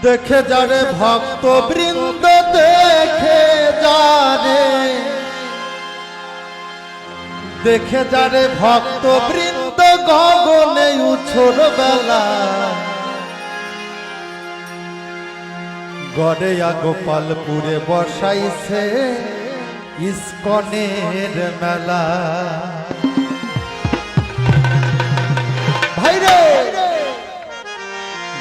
দেখে যারে ভক্ত বৃন্দ দেখে যারে, দেখে যারে ভক্ত বৃন্দ গগনে উছর বেলা, গড়েয়া গোপালপুরে বসাইছে ইস্কনের মেলা। ভাইরে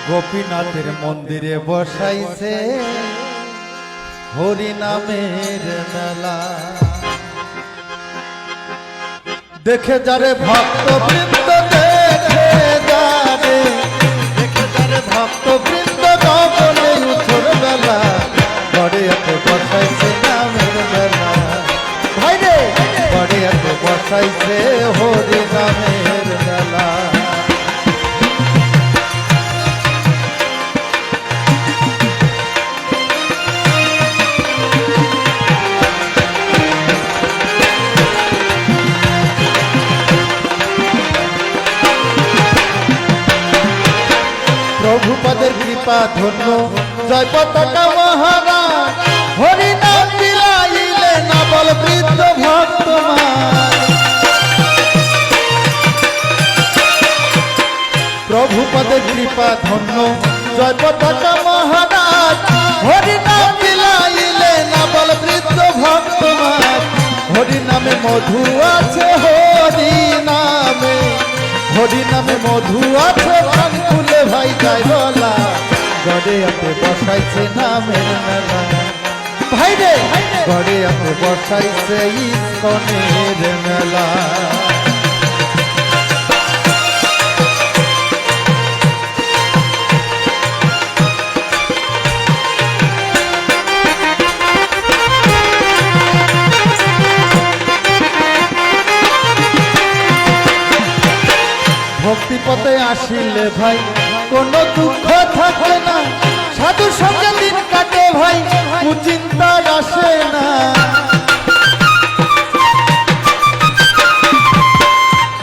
গোপীনাথের মন্দিরে বসাইছে হরি নামের মেলা। দেখে যারে ভক্ত বৃন্দ দেখে যারে, দেখে যারে ভক্ত বৃন্দ গগনে উছর বেলা, গড়েয়াতে বসাইছে নামের মেলা। ভাইরে গড়েয়াতে বসাইছে হরি নামের মেলা। প্রভুপদের কৃপা ধন্য জয় পতাকা মহারাজ, হরি নাম বিলাইলে নবল বৃদ্ধ ভক্তমান। প্রভুপদের কৃপা ধন্য জয় পতাকা মহারাজ, হরি নাম বিলাইলে নবল বৃদ্ধ ভক্তমান। হরি নামে মধু আছে, হরি নামে, হরি নামে মধু আছে, প্রাণ খুলে ভাই যাই বলা, গড়েয়াতে বসাইছে নামের মেলা। ভাইরে গড়েয়াতে বসাইছে ইস্কনের মেলা। ভক্তি পথে আসিলে ভাই কোনো দুঃখ থাকে না, সাধু সঙ্গে দিন কাটে ভাই কুচিন্তা আসে না।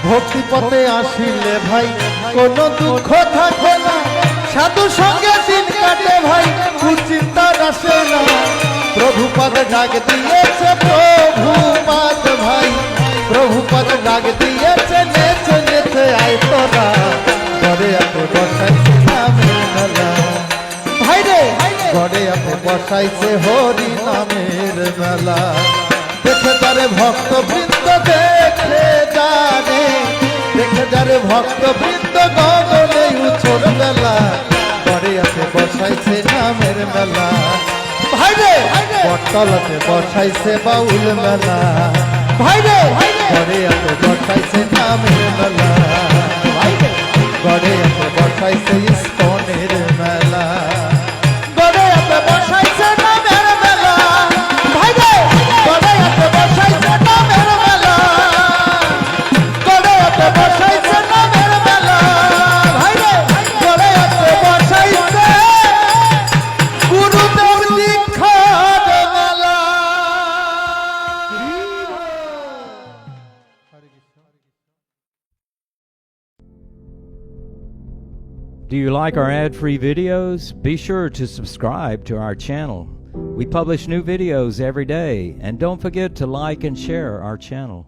ভক্তি পথে আসিলে ভাই কোনো দুঃখ থাকে না, সাধু সঙ্গে দিন কাটে ভাই কুচিন্তা আসে না। প্রভুপদ ডাক দিয়েছে, প্রভুপদ ভাই প্রভুপদ ডাক দিয়েছে, নেচে নেচে আয় তোরা, গড়েয়াতে বসাইছে নামের মেলা। ভাইরে গড়েয়াতে বসাইছে হরি নামের মেলা। দেখে যারে ভক্ত বৃন্দ দেখে যারে, দেখে যারে ভক্ত বৃন্দ গগনে উছর বেলা, গড়েয়াতে বসাইছে নামের মেলা। ভাইরে বটতলাতে বসাইছে বাউল মেলা। ভাইরে গড়েয়াতে বসাইছে নামের মেলা। ভাইরে গড়েয়াতে বসাইছে ইস্কনের মেলা। গড়েয়াতে বসাইছে নামের মেলা। ভাইরে গড়েয়াতে বসাইছে নামের মেলা। গড়েয়াতে বসাইছে নামের মেলা। ভাইরে গড়েয়াতে বসাইছে গুরুদেব দীক্ষার মেলা। Do you like our ad-free videos? Be sure to subscribe to our channel. We publish new videos every day, and don't forget to like and share our channel.